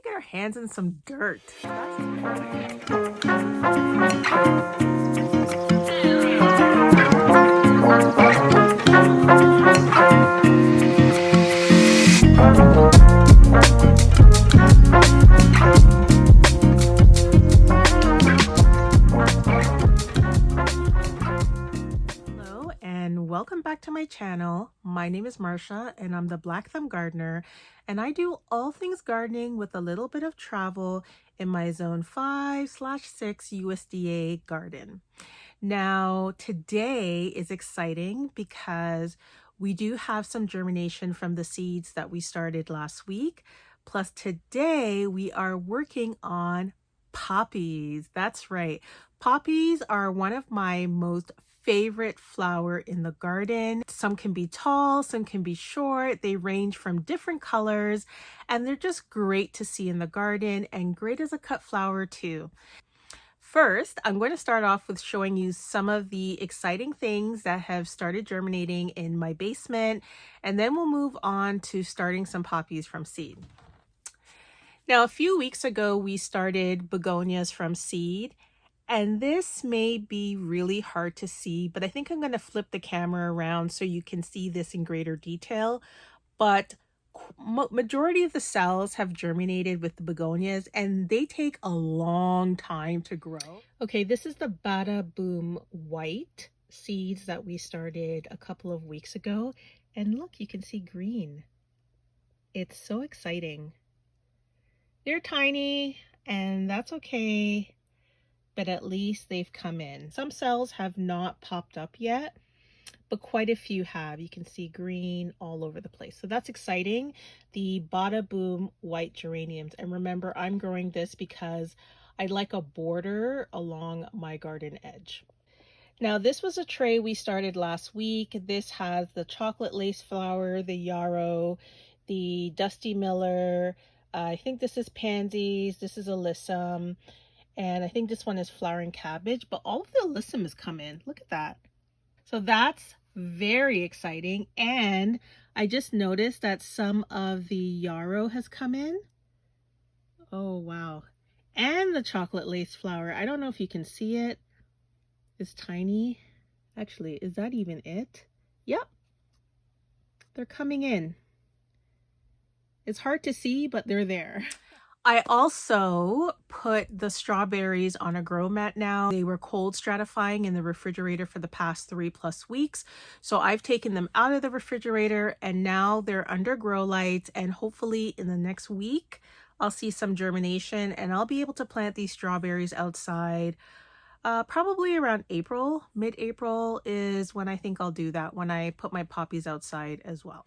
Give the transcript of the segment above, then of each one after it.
get our hands in some dirt. Hello and welcome back to my channel. My name is Marsha and I'm the Blackthumbgardener, and I do all things gardening with a little bit of travel in my zone 5/6 USDA garden. Now today is exciting because we do have some germination from the seeds that we started last week. Plus today we are working on poppies. That's right. Poppies are one of my most favorite flower in the garden. Some can be tall, some can be short. They range from different colors and they're just great to see in the garden and great as a cut flower too. First, I'm going to start off with showing you some of the exciting things that have started germinating in my basement, and then we'll move on to starting some poppies from seed. Now, a few weeks ago, we started begonias from seed, and this may be really hard to see, but I think I'm going to flip the camera around so you can see this in greater detail. But majority of the cells have germinated with the begonias and they take a long time to grow. Okay, this is the Bada Boom white seeds that we started a couple of weeks ago. And look, you can see green. It's so exciting. They're tiny and that's okay, but at least they've come in. Some cells have not popped up yet, but quite a few have. You can see green all over the place. So that's exciting. The Bada Boom white geraniums. And remember, I'm growing this because I like a border along my garden edge. Now, this was a tray we started last week. This has the chocolate lace flower, the yarrow, the Dusty Miller. I think this is pansies. This is alyssum. And I think this one is flowering cabbage, but all of the alyssum has come in. Look at that. So that's very exciting. And I just noticed that some of the yarrow has come in. Oh, wow. And the chocolate lace flower. I don't know if you can see it. It's tiny. Actually, is that even it? Yep. They're coming in. It's hard to see, but they're there. I also put the strawberries on a grow mat now. They were cold stratifying in the refrigerator for the past 3+ weeks. So I've taken them out of the refrigerator and now they're under grow lights, and hopefully in the next week, I'll see some germination and I'll be able to plant these strawberries outside. Probably around April. Mid-April is when I think I'll do that, when I put my poppies outside as well.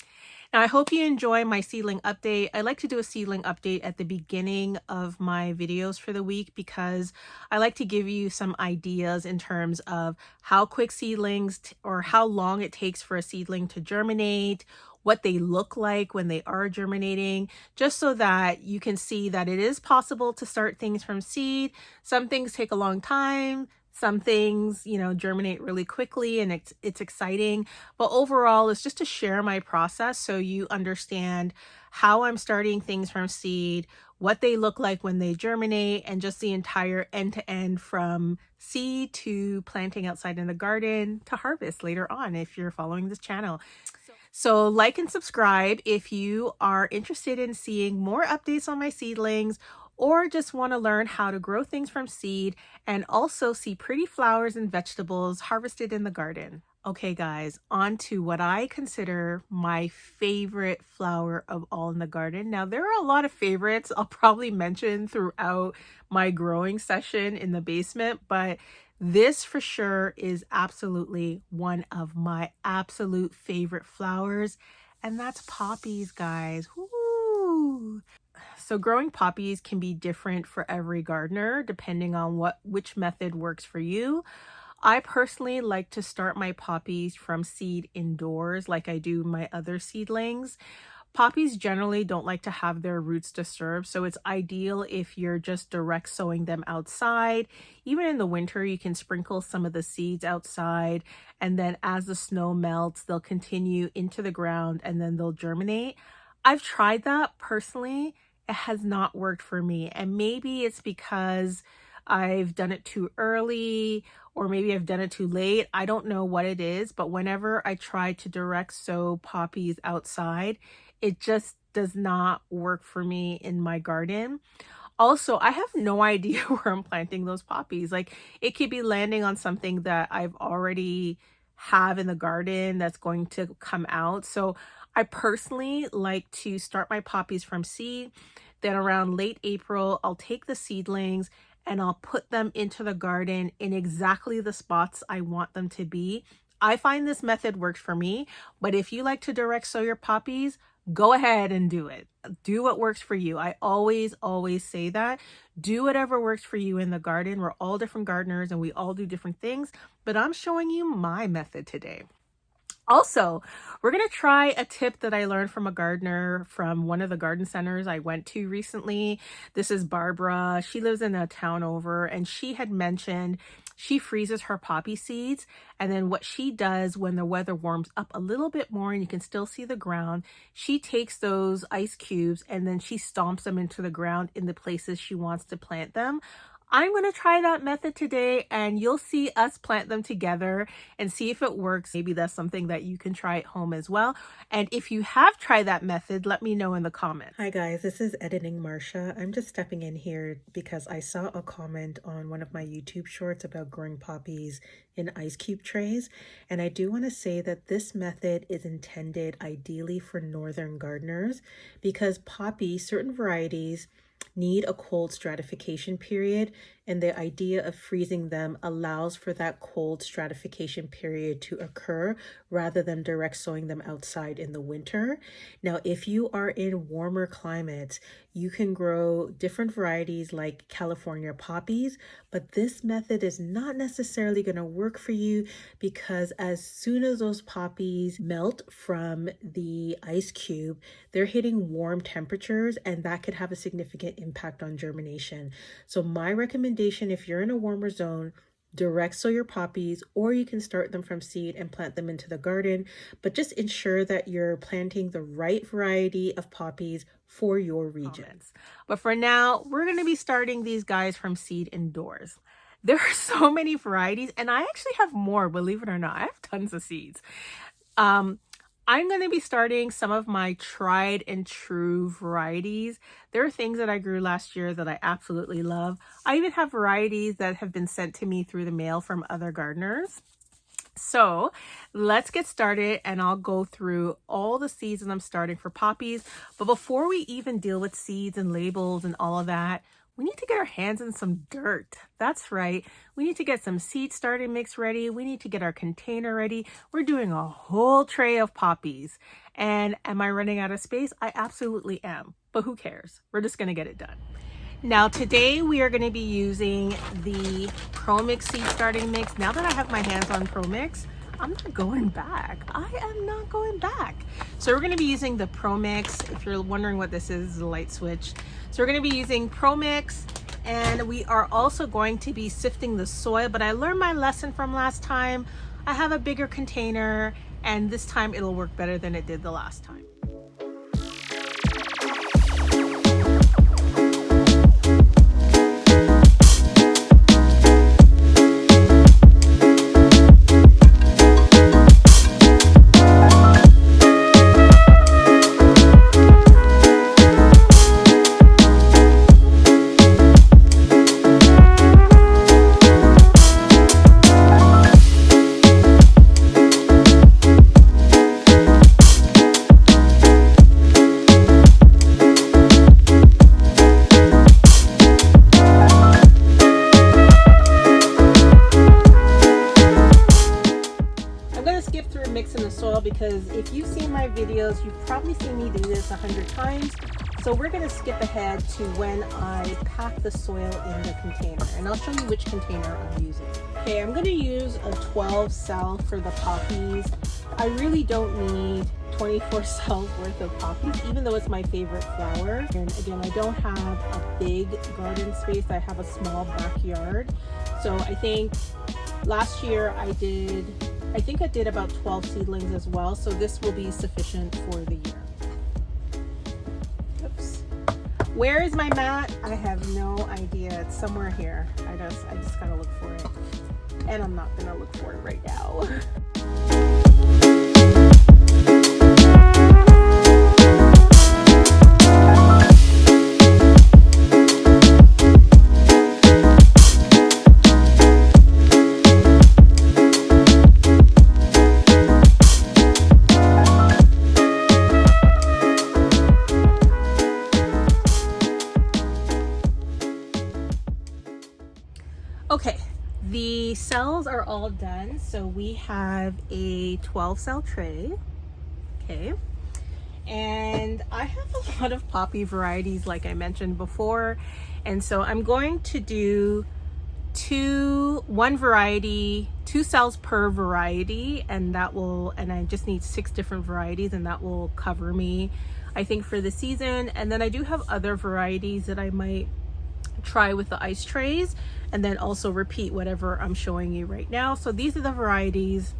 Now, I hope you enjoy my seedling update. I like to do a seedling update at the beginning of my videos for the week because I like to give you some ideas in terms of how quick seedlings or how long it takes for a seedling to germinate, what they look like when they are germinating, just so that you can see that it is possible to start things from seed. Some things take a long time. Some things, germinate really quickly and it's exciting. But overall, it's just to share my process so you understand how I'm starting things from seed, what they look like when they germinate, and just the entire end-to-end from seed to planting outside in the garden to harvest later on if you're following this channel. So like and subscribe if you are interested in seeing more updates on my seedlings, or just want to learn how to grow things from seed and also see pretty flowers and vegetables harvested in the garden. Okay guys, on to what I consider my favorite flower of all in the garden. Now there are a lot of favorites I'll probably mention throughout my growing session in the basement, but this for sure is absolutely one of my absolute favorite flowers, and that's poppies, guys. Woo! So growing poppies can be different for every gardener depending on which method works for you. I personally like to start my poppies from seed indoors like I do my other seedlings. Poppies generally don't like to have their roots disturbed, so it's ideal if you're just direct sowing them outside. Even in the winter, you can sprinkle some of the seeds outside, and then as the snow melts, they'll continue into the ground and then they'll germinate. I've tried that personally, it has not worked for me. And maybe it's because I've done it too early, or maybe I've done it too late. I don't know what it is, but whenever I try to direct sow poppies outside, it just does not work for me in my garden. Also, I have no idea where I'm planting those poppies. Like, it could be landing on something that I've already have in the garden that's going to come out. So I personally like to start my poppies from seed. Then around late April, I'll take the seedlings and I'll put them into the garden in exactly the spots I want them to be. I find this method works for me, but if you like to direct sow your poppies, go ahead and do it. Do what works for you. I always say that. Do whatever works for you in the garden. We're all different gardeners and we all do different things, but I'm showing you my method today. Also, we're going to try a tip that I learned from a gardener from one of the garden centers I went to recently. This is Barbara. She lives in a town over, and she had mentioned she freezes her poppy seeds. And then what she does when the weather warms up a little bit more and you can still see the ground, she takes those ice cubes and then she stomps them into the ground in the places she wants to plant them. I'm going to try that method today, and you'll see us plant them together and see if it works. Maybe that's something that you can try at home as well. And if you have tried that method, let me know in the comments. Hi guys, this is Editing Marsha. I'm just stepping in here because I saw a comment on one of my YouTube shorts about growing poppies in ice cube trays. And I do want to say that this method is intended ideally for northern gardeners because poppies, certain varieties, need a cold stratification period, and the idea of freezing them allows for that cold stratification period to occur rather than direct sowing them outside in the winter. Now, if you are in warmer climates, you can grow different varieties like California poppies, but this method is not necessarily going to work for you because as soon as those poppies melt from the ice cube, they're hitting warm temperatures, and that could have a significant impact on germination. So my recommendation, if you're in a warmer zone, direct sow your poppies, or you can start them from seed and plant them into the garden, but just ensure that you're planting the right variety of poppies for your region. But for now, we're going to be starting these guys from seed indoors. There are so many varieties, and I actually have more, believe it or not. I have tons of seeds. I'm going to be starting some of my tried and true varieties. There are things that I grew last year that I absolutely love. I even have varieties that have been sent to me through the mail from other gardeners. So let's get started, and I'll go through all the seeds that I'm starting for poppies. But before we even deal with seeds and labels and all of that, we need to get our hands in some dirt. That's right. We need to get some seed starting mix ready. We need to get our container ready. We're doing a whole tray of poppies. And am I running out of space? I absolutely am. But who cares? We're just going to get it done. Now today we are going to be using the ProMix seed starting mix. Now that I have my hands on ProMix, I'm not going back. I am not going back. So we're going to be using the ProMix. If you're wondering what this is, the light switch. So we're going to be using ProMix, and we are also going to be sifting the soil, but I learned my lesson from last time. I have a bigger container, and this time it'll work better than it did the last time. Because if you've seen my videos, you've probably seen me do this 100 times. So we're going to skip ahead to when I pack the soil in the container, and I'll show you which container I'm using. Okay, I'm going to use a 12 cell for the poppies. I really don't need 24 cells worth of poppies, even though it's my favorite flower. And again, I don't have a big garden space. I have a small backyard. So I think last year I did about 12 seedlings as well, so this will be sufficient for the year. Oops. Where is my mat? I have no idea. It's somewhere here. I just gotta look for it. And I'm not gonna look for it right now. Okay, the cells are all done. So we have a 12 cell tray. Okay. And I have a lot of poppy varieties, like I mentioned before. And so I'm going to do one variety, 2 cells per variety, and I just need 6 different varieties, and that will cover me, I think, for the season. And then I do have other varieties that I might try with the ice trays, and then also repeat whatever I'm showing you right now. So these are the varieties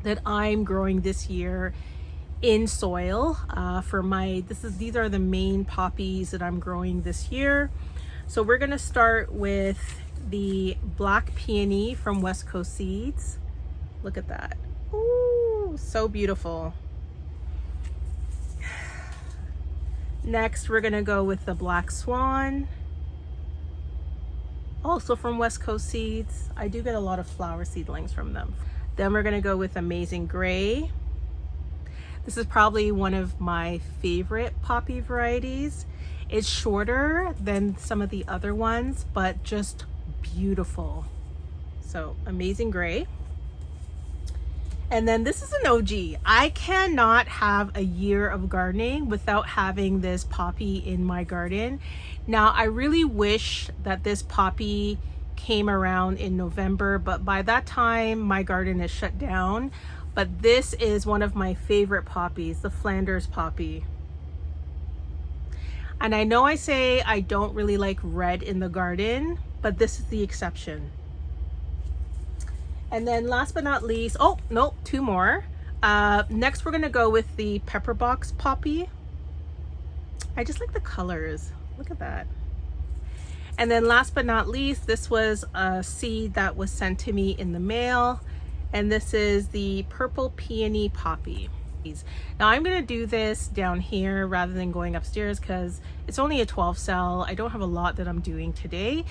that I'm growing this year in soil these are the main poppies that I'm growing this year. So we're gonna start with the Black Peony from West Coast Seeds. Look at that. Ooh, so beautiful. Next, we're gonna go with the Black Swan, also from West Coast Seeds. I do get a lot of flower seedlings from them. Then we're gonna go with Amazing Gray. This is probably one of my favorite poppy varieties. It's shorter than some of the other ones, but just beautiful. So Amazing Gray. And then this is an OG. I cannot have a year of gardening without having this poppy in my garden. Now, I really wish that this poppy came around in November, but by that time my garden is shut down. But this is one of my favorite poppies, the Flanders poppy. And I know I say I don't really like red in the garden, but this is the exception. And then last but not least, oh no, 2 more. Next we're gonna go with the Pepperbox poppy. I just like the colors. Look at that. And then last but not least, this was a seed that was sent to me in the mail. And this is the Purple Peony poppy. Now I'm gonna do this down here rather than going upstairs because it's only a 12 cell. I don't have a lot that I'm doing today,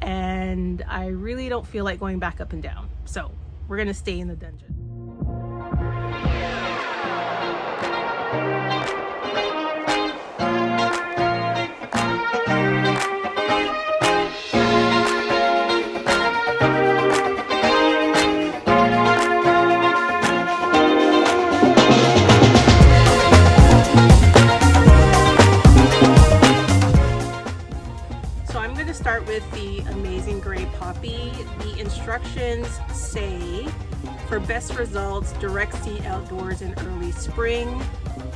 and I really don't feel like going back up and down. So we're gonna stay in the dungeon. Start with the Amazing Gray poppy. The instructions say, for best results, direct seed outdoors in early spring,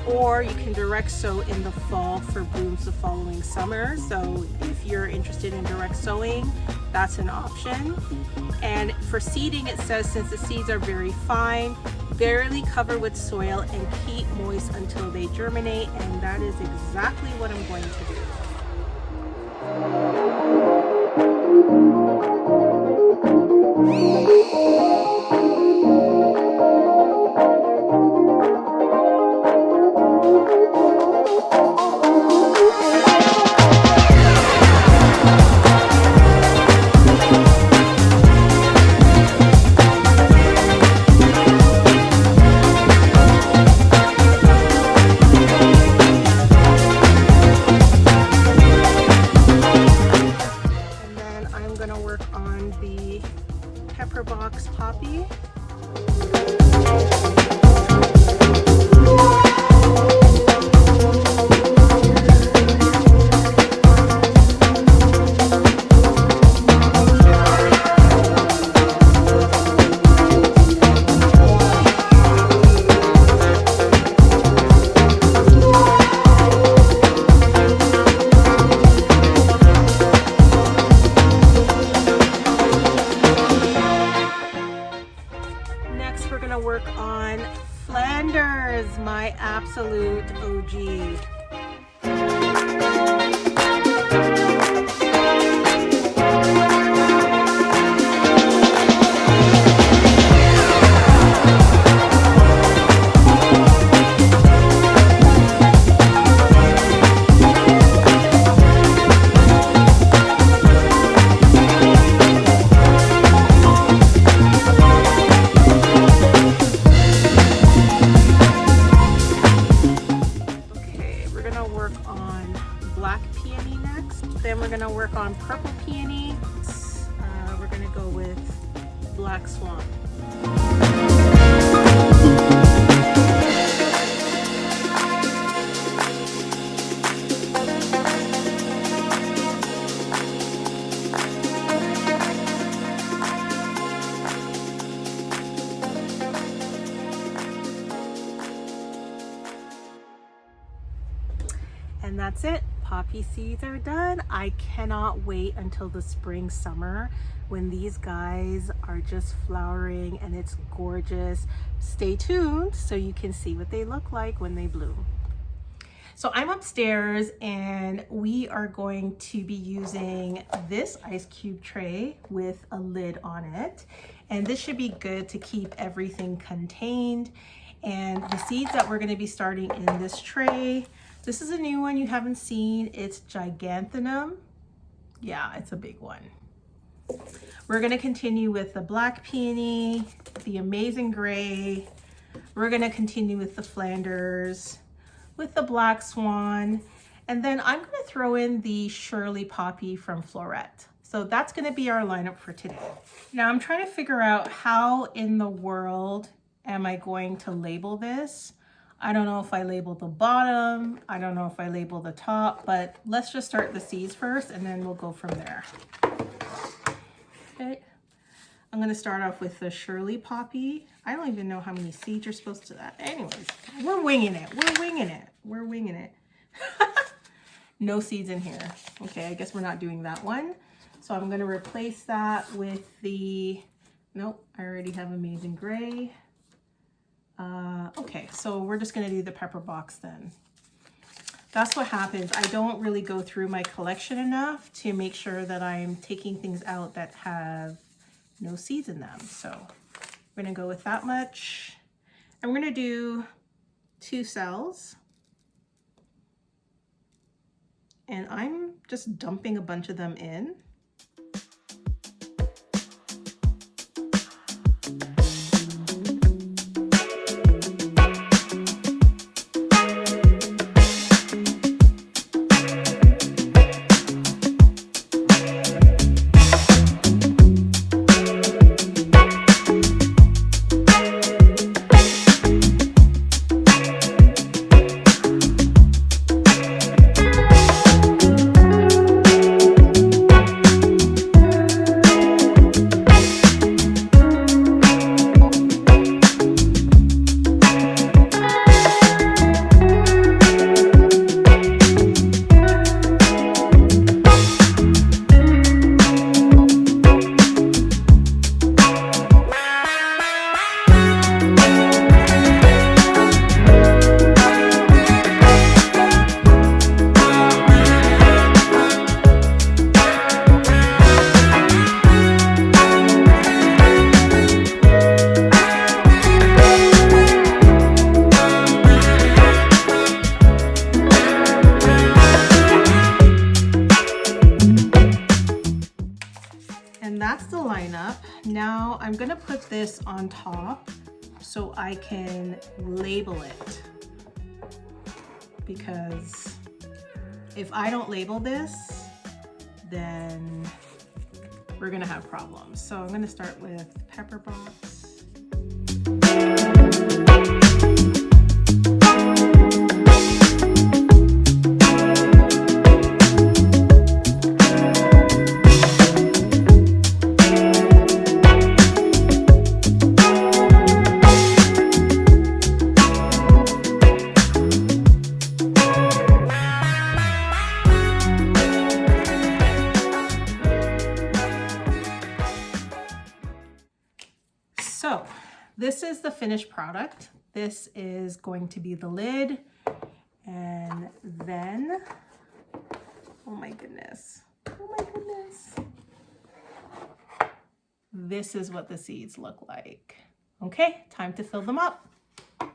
or you can direct sow in the fall for blooms the following summer. So if you're interested in direct sowing, that's an option. And for seeding, it says, since the seeds are very fine, barely cover with soil and keep moist until they germinate, and that is exactly what I'm going to do. Pepperbox poppy. We're gonna work on Flanders, my absolute OG. Then we're gonna work on purple peony. We're gonna go with black swan. And that's it. Poppy seeds are done. I cannot wait until the spring, summer when these guys are just flowering and it's gorgeous. Stay tuned so you can see what they look like when they bloom. So I'm upstairs and we are going to be using this ice cube tray with a lid on it. And this should be good to keep everything contained. And the seeds that we're going to be starting in this tray, this is a new one you haven't seen. It's Giganthanum. Yeah, it's a big one. We're going to continue with the black peony, the amazing gray. We're going to continue with the Flanders, with the black swan, and then I'm going to throw in the Shirley poppy from Florette. So that's going to be our lineup for today. Now I'm trying to figure out how in the world am I going to label this. I don't know if I label the bottom, I don't know if I label the top, but let's just start the seeds first and then we'll go from there. Okay, I'm going to start off with the Shirley poppy. I don't even know how many seeds you're supposed to, anyways, we're winging it. We're winging it. No seeds in here. Okay, I guess we're not doing that one. So I'm going to replace that with the, nope, I already have amazing gray. Okay, so we're just going to do the pepper box then. That's what happens. I don't really go through my collection enough to make sure that I'm taking things out that have no seeds in them. So we're going to go with that much. And we're going to do 2 cells. And I'm just dumping a bunch of them in. And that's the lineup. Now I'm gonna put this on top so I can label it. Because if I don't label this, then we're gonna have problems. So I'm gonna start with pepper box. So this is the finished product. This is going to be the lid. And then, oh my goodness. This is what the seeds look like. Okay, time to fill them up. Okay,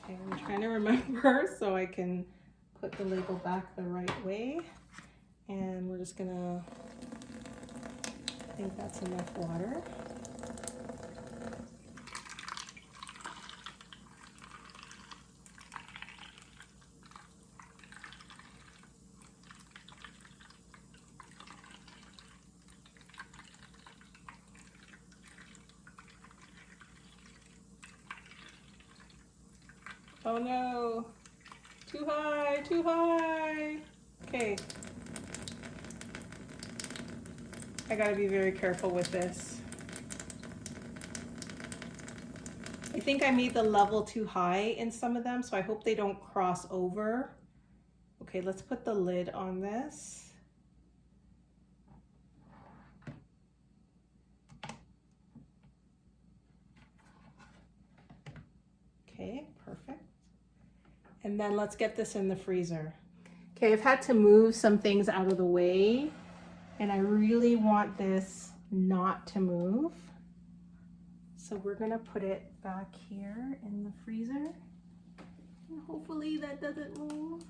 I'm trying to remember so I can put the label back the right way. And we're just gonna, I think that's enough water. Oh no. Too high, too high. Okay. I gotta be very careful with this. I think I made the level too high in some of them, so I hope they don't cross over. Okay, let's put the lid on this. Okay, perfect. And then let's get this in the freezer. Okay, I've had to move some things out of the way, and I really want this not to move. So we're gonna put it back here in the freezer. And hopefully that doesn't move.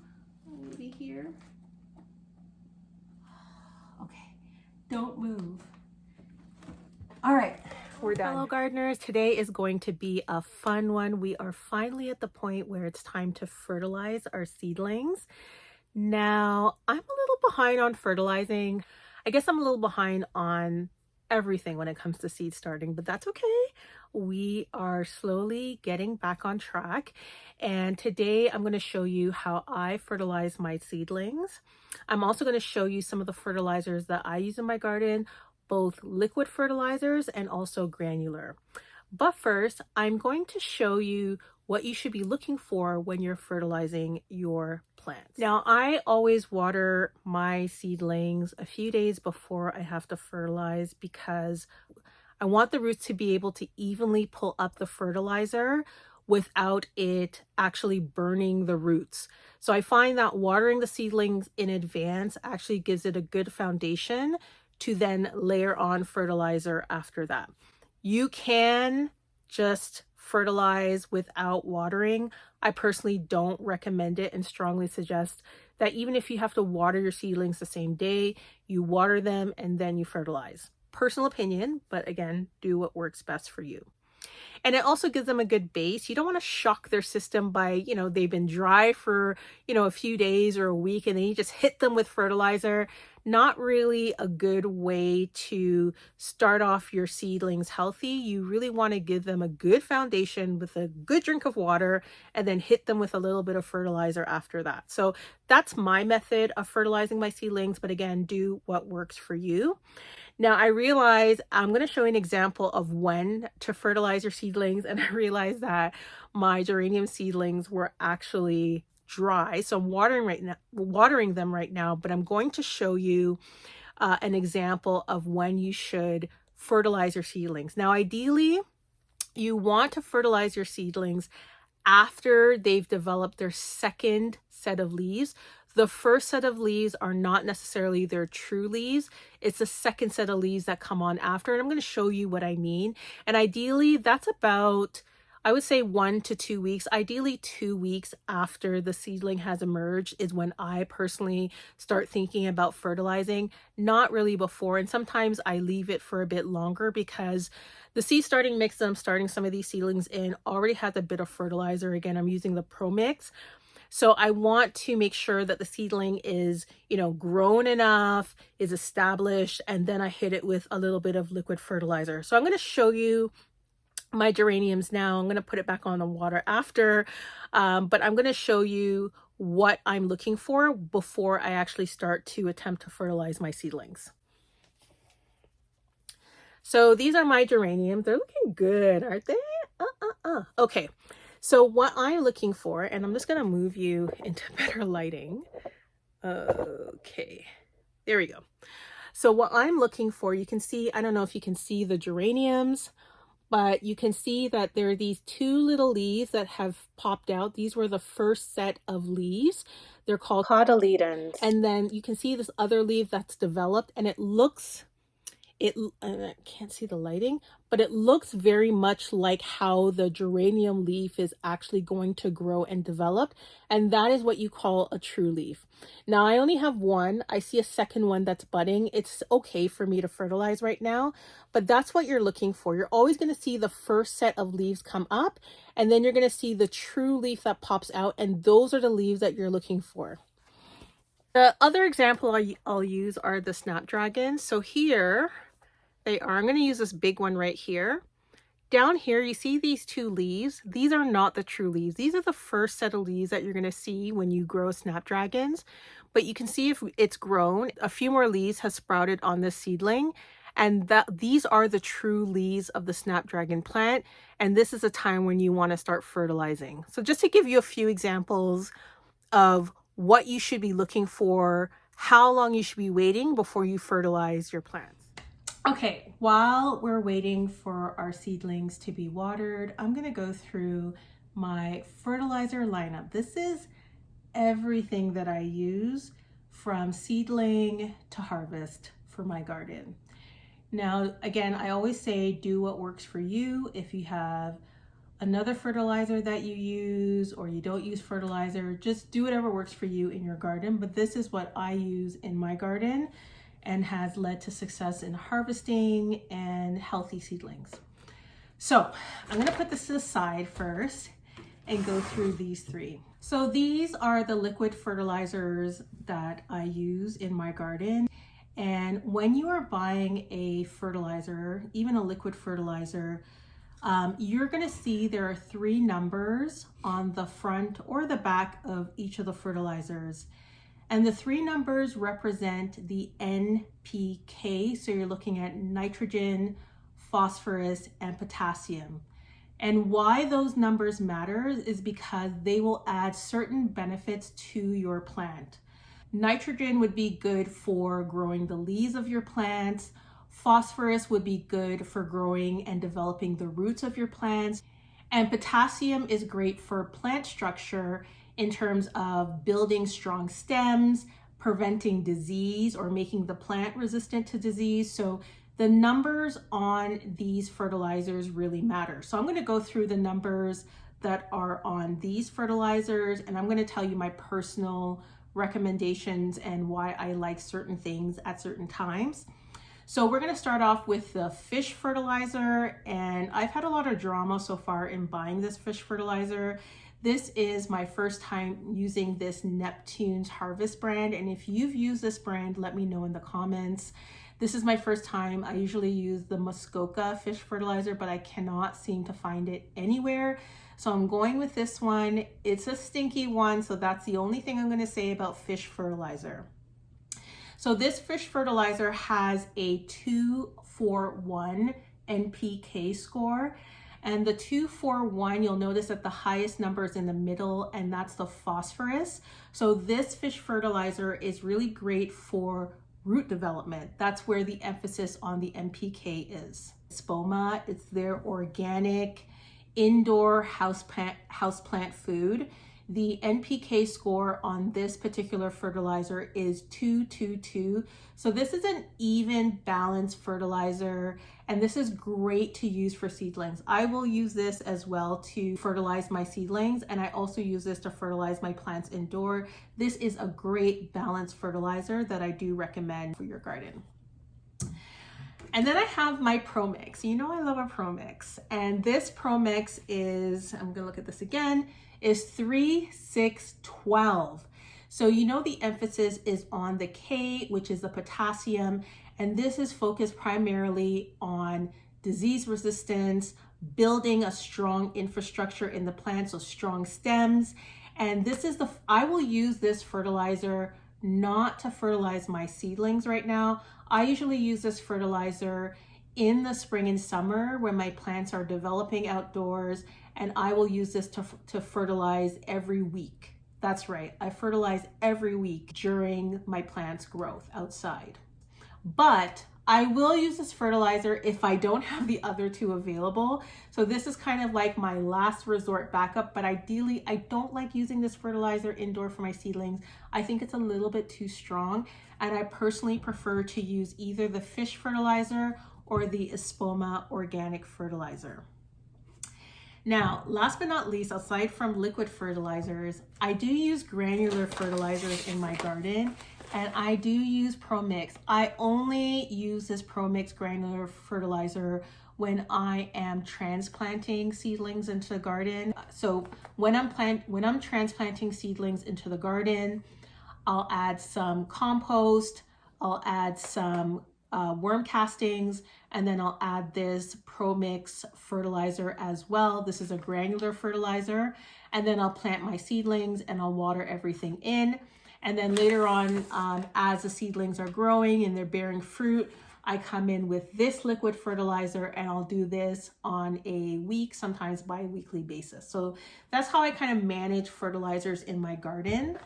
Maybe here. Okay, don't move. All right, we're done. Fellow gardeners, today is going to be a fun one. We are finally at the point where it's time to fertilize our seedlings. Now, I'm a little behind on fertilizing. I guess I'm a little behind on everything when it comes to seed starting, but that's okay. We are slowly getting back on track. And today I'm going to show you how I fertilize my seedlings. I'm also going to show you some of the fertilizers that I use in my garden, both liquid fertilizers and also granular. But first, I'm going to show you what you should be looking for when you're fertilizing your plants. Now, I always water my seedlings a few days before I have to fertilize because I want the roots to be able to evenly pull up the fertilizer without it actually burning the roots. So I find that watering the seedlings in advance actually gives it a good foundation to then layer on fertilizer after that. You can just fertilize without watering. I personally don't recommend it and strongly suggest that even if you have to water your seedlings the same day, you water them and then you fertilize. Personal opinion, but again, do what works best for you. And it also gives them a good base. You don't want to shock their system by, they've been dry for, a few days or a week, and then you just hit them with fertilizer. Not really a good way to start off your seedlings healthy. You really want to give them a good foundation with a good drink of water and then hit them with a little bit of fertilizer after that. So that's my method of fertilizing my seedlings, but again, do what works for you. Now I realize I'm going to show you an example of when to fertilize your seedlings, and I realized that my geranium seedlings were actually dry, so I'm watering them right now, but I'm going to show you an example of when you should fertilize your seedlings. Now ideally you want to fertilize your seedlings after they've developed their second set of leaves. The first set of leaves are not necessarily their true leaves. It's the second set of leaves that come on after. And I'm going to show you what I mean. And ideally, that's about, I would say 1 to 2 weeks. Ideally, 2 weeks after the seedling has emerged is when I personally start thinking about fertilizing, not really before. And sometimes I leave it for a bit longer because the seed starting mix that I'm starting some of these seedlings in already has a bit of fertilizer. Again, I'm using the Pro Mix. So I want to make sure that the seedling is, grown enough, is established, and then I hit it with a little bit of liquid fertilizer. So I'm going to show you my geraniums now. I'm going to put it back on the water after, but I'm going to show you what I'm looking for before I actually start to attempt to fertilize my seedlings. So these are my geraniums. They're looking good, aren't they? Okay. So what I'm looking for, and I'm just going to move you into better lighting. Okay, there we go. So what I'm looking for, you can see, I don't know if you can see the geraniums, but you can see that there are these 2 little leaves that have popped out. These were the first set of leaves. They're called cotyledons. And then you can see this other leaf that's developed, and it looks, I can't see the lighting, but it looks very much like how the geranium leaf is actually going to grow and develop. And that is what you call a true leaf. Now I only have one. I see a second one that's budding. It's okay for me to fertilize right now, but that's what you're looking for. You're always going to see the first set of leaves come up, and then you're going to see the true leaf that pops out. And those are the leaves that you're looking for. The other example I'll use are the snapdragons. So here they are. I'm going to use this big one right here. Down here, you see these two leaves? These are not the true leaves. These are the first set of leaves that you're going to see when you grow snapdragons. But you can see if it's grown, a few more leaves have sprouted on this seedling. And these are the true leaves of the snapdragon plant. And this is a time when you want to start fertilizing. So just to give you a few examples of what you should be looking for, how long you should be waiting before you fertilize your plants. Okay, while we're waiting for our seedlings to be watered, I'm gonna go through my fertilizer lineup. This is everything that I use from seedling to harvest for my garden. Now, again, I always say do what works for you. If you have another fertilizer that you use or you don't use fertilizer, just do whatever works for you in your garden. But this is what I use in my garden and has led to success in harvesting and healthy seedlings. So I'm gonna put this aside first and go through these three. So these are the liquid fertilizers that I use in my garden. And when you are buying a fertilizer, even a liquid fertilizer, you're gonna see there are 3 numbers on the front or the back of each of the fertilizers. And the 3 numbers represent the NPK. So you're looking at nitrogen, phosphorus, and potassium. And why those numbers matter is because they will add certain benefits to your plant. Nitrogen would be good for growing the leaves of your plants. Phosphorus would be good for growing and developing the roots of your plants. And potassium is great for plant structure in terms of building strong stems, preventing disease or making the plant resistant to disease. So the numbers on these fertilizers really matter. So I'm going to go through the numbers that are on these fertilizers, and I'm going to tell you my personal recommendations and why I like certain things at certain times. So we're going to start off with the fish fertilizer, and I've had a lot of drama so far in buying this fish fertilizer. This is my first time using this Neptune's Harvest brand, and if you've used this brand, let me know in the comments. This is my first time. I usually use the Muskoka fish fertilizer, but I cannot seem to find it anywhere. So I'm going with this one. It's a stinky one, so that's the only thing I'm going to say about fish fertilizer. So this fish fertilizer has a 241 NPK score. And the 241, you'll notice that the highest number is in the middle, and that's the phosphorus. So this fish fertilizer is really great for root development. That's where the emphasis on the NPK is. Spoma, it's their organic indoor houseplant food. The NPK score on this particular fertilizer is 222. So this is an even balanced fertilizer, and this is great to use for seedlings. I will use this as well to fertilize my seedlings, and I also use this to fertilize my plants indoor. This is a great balanced fertilizer that I do recommend for your garden. And then I have my Pro Mix. You know I love a Pro Mix. And this Pro Mix is, I'm gonna look at this again, is 3-6-12. So you know the emphasis is on the K, which is the potassium, and this is focused primarily on disease resistance, building a strong infrastructure in the plant, so strong stems. And this is I will use this fertilizer not to fertilize my seedlings right now. I usually use this fertilizer in the spring and summer when my plants are developing outdoors, and I will use this to fertilize every week. That's right, I fertilize every week during my plants' growth outside. But I will use this fertilizer if I don't have the other 2 available. So this is kind of like my last resort backup, but ideally I don't like using this fertilizer indoor for my seedlings. I think it's a little bit too strong, and I personally prefer to use either the fish fertilizer or the Espoma organic fertilizer. Now, last but not least, aside from liquid fertilizers, I do use granular fertilizers in my garden, and I do use Pro Mix. I only use this Pro Mix granular fertilizer when I am transplanting seedlings into the garden. So when I'm transplanting seedlings into the garden, I'll add some compost, I'll add some worm castings, and then I'll add this Pro Mix fertilizer as well. This is a granular fertilizer, and then I'll plant my seedlings and I'll water everything in. And then later on, as the seedlings are growing and they're bearing fruit, I come in with this liquid fertilizer, and I'll do this on a week, sometimes bi-weekly basis. So that's how I kind of manage fertilizers in my garden.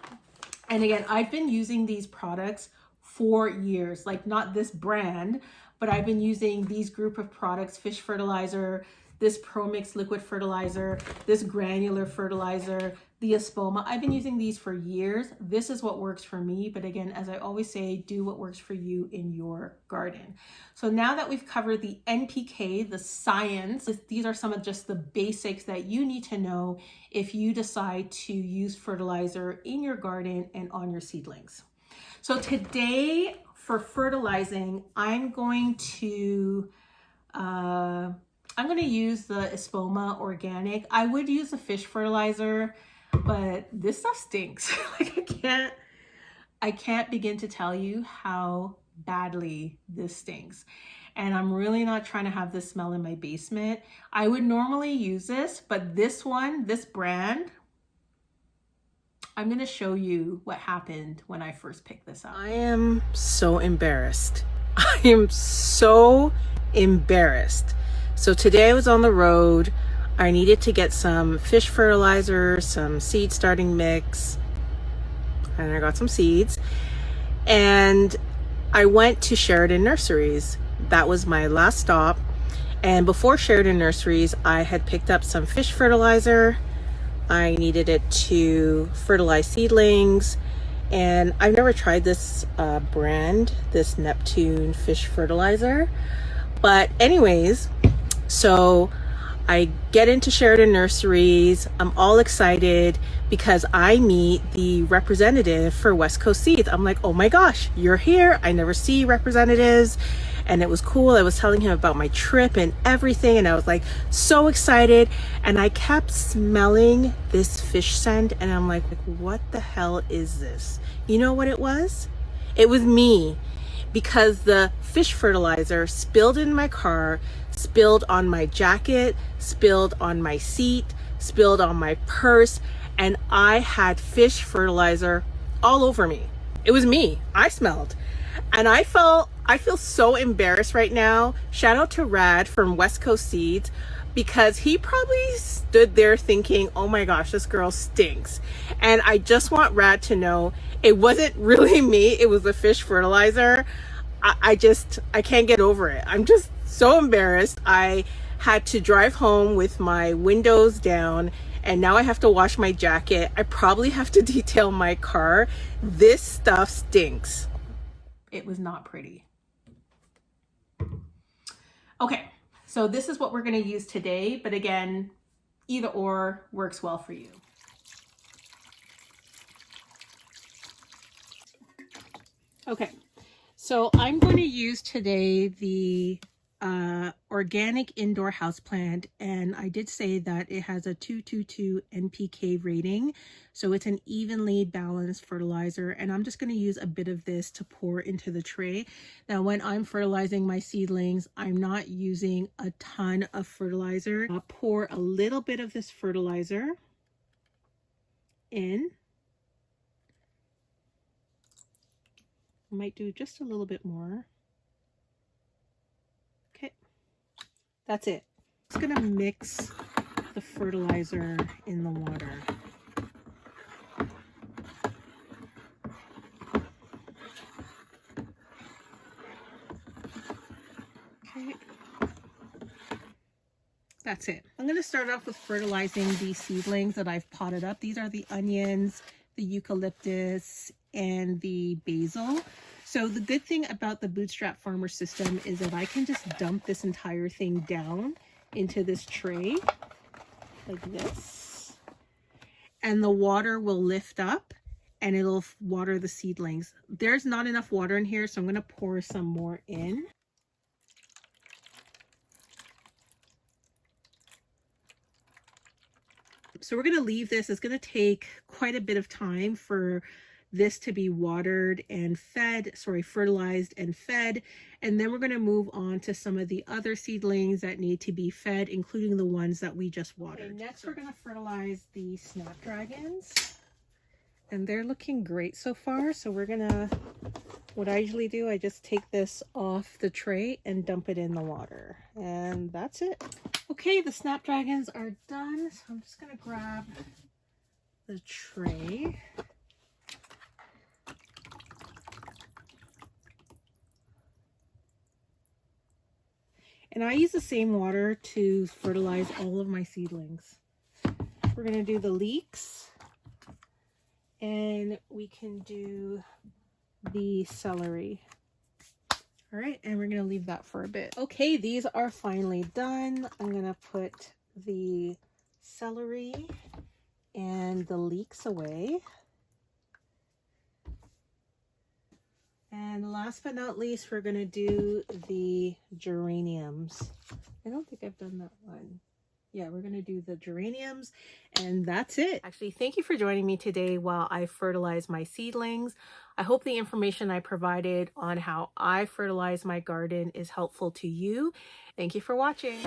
And again, I've been using these products for years, like not this brand, but I've been using these group of products: fish fertilizer, this Pro Mix liquid fertilizer, this granular fertilizer, the Espoma. I've been using these for years. This is what works for me. But again, as I always say, do what works for you in your garden. So now that we've covered the NPK, the science, these are some of just the basics that you need to know if you decide to use fertilizer in your garden and on your seedlings. So today for fertilizing, I'm going to use the Espoma organic. I would use a fish fertilizer, but this stuff stinks. Like I can't begin to tell you how badly this stinks. And I'm really not trying to have this smell in my basement. I would normally use this, but this one, this brand, I'm going to show you what happened when I first picked this up. I am so embarrassed. I am so embarrassed. So today I was on the road. I needed to get some fish fertilizer, some seed starting mix, and I got some seeds. And I went to Sheridan Nurseries. That was my last stop. And before Sheridan Nurseries, I had picked up some fish fertilizer. I needed it to fertilize seedlings, and I've never tried this brand, this Neptune fish fertilizer. But anyways, so I get into Sheridan Nurseries. I'm all excited because I meet the representative for West Coast Seeds. I'm like, oh my gosh, you're here. I never see representatives. And it was cool. I was telling him about my trip and everything, and I was like so excited. And I kept smelling this fish scent, and I'm like, what the hell is this? You know what it was? It was me, because the fish fertilizer spilled in my car, spilled on my jacket, spilled on my seat, spilled on my purse, and I had fish fertilizer all over me. It was me. I smelled. And I feel so embarrassed right now. Shout out to Rad from West Coast Seeds, because he probably stood there thinking, oh my gosh, this girl stinks. And I just want Rad to know it wasn't really me. It was the fish fertilizer. I can't get over it. I'm just so embarrassed. I had to drive home with my windows down, and now I have to wash my jacket. I probably have to detail my car. This stuff stinks. It was not pretty. Okay, so this is what we're going to use today, but again, either or works well for you. Okay, so I'm going to use today the organic indoor houseplant, and I did say that it has a 222 NPK rating, so it's an evenly balanced fertilizer, and I'm just going to use a bit of this to pour into the tray. Now when I'm fertilizing my seedlings, I'm not using a ton of fertilizer. I'll pour a little bit of this fertilizer in. I might do just a little bit more. Okay, that's it. Just gonna mix the fertilizer in the water. Okay, that's it. I'm gonna start off with fertilizing these seedlings that I've potted up. These are the onions, the eucalyptus, and the basil. So the good thing about the Bootstrap Farmer system is that I can just dump this entire thing down into this tray like this, and the water will lift up and it'll water the seedlings. There's not enough water in here, so I'm going to pour some more in. So we're going to leave this. It's going to take quite a bit of time for this to be watered and fed, fertilized and fed. And then we're going to move on to some of the other seedlings that need to be fed, including the ones that we just watered. Okay, next we're going to fertilize the snapdragons. And they're looking great so far. So we're going to, what I usually do, I just take this off the tray and dump it in the water. And that's it. Okay, the snapdragons are done. So I'm just going to grab the tray. And I use the same water to fertilize all of my seedlings. We're going to do the leeks. And we can do the celery. All right, and we're going to leave that for a bit. Okay, these are finally done. I'm going to put the celery and the leeks away. And last but not least, we're going to do the geraniums. I don't think I've done that one. Yeah, we're going to do the geraniums, and that's it. Actually, thank you for joining me today while I fertilize my seedlings. I hope the information I provided on how I fertilize my garden is helpful to you. Thank you for watching.